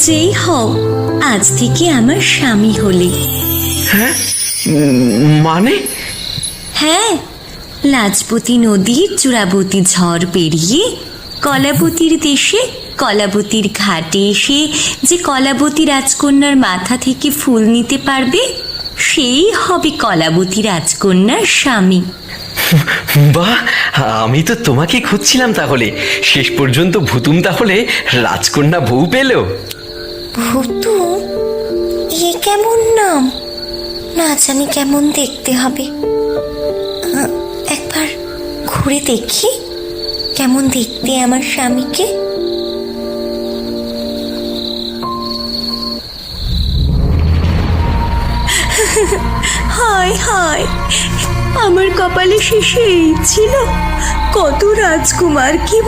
যেই হও, আজ থেকে আমার স্বামী হলে। হ্যাঁ, মানে? হ্যাঁ, লাজপতি নদীর চূড়াবতী ঝড় পেরিয়ে কলাবতীর দেশে কলাবতীর ঘাটে এসে যে কলাবতী রাজকন্যার মাথা থেকে ফুল নিতে পারবে, সেই হবে কলাবতী রাজকন্যার স্বামী। বাহ, আমি তো তোমাকে খুঁজছিলাম। তাহলে শেষ পর্যন্ত ভুতুম তাহলে রাজকন্যা বউ পেল। ভুতু? এ কেমন নাম? না জানি কেমন দেখতে হবে। একবার ঘুরে দেখি কেমন দেখতে আমার স্বামীকে। হায় হায়, আমার কপালে শেষে এই ছিল। কত রাজকুমার কি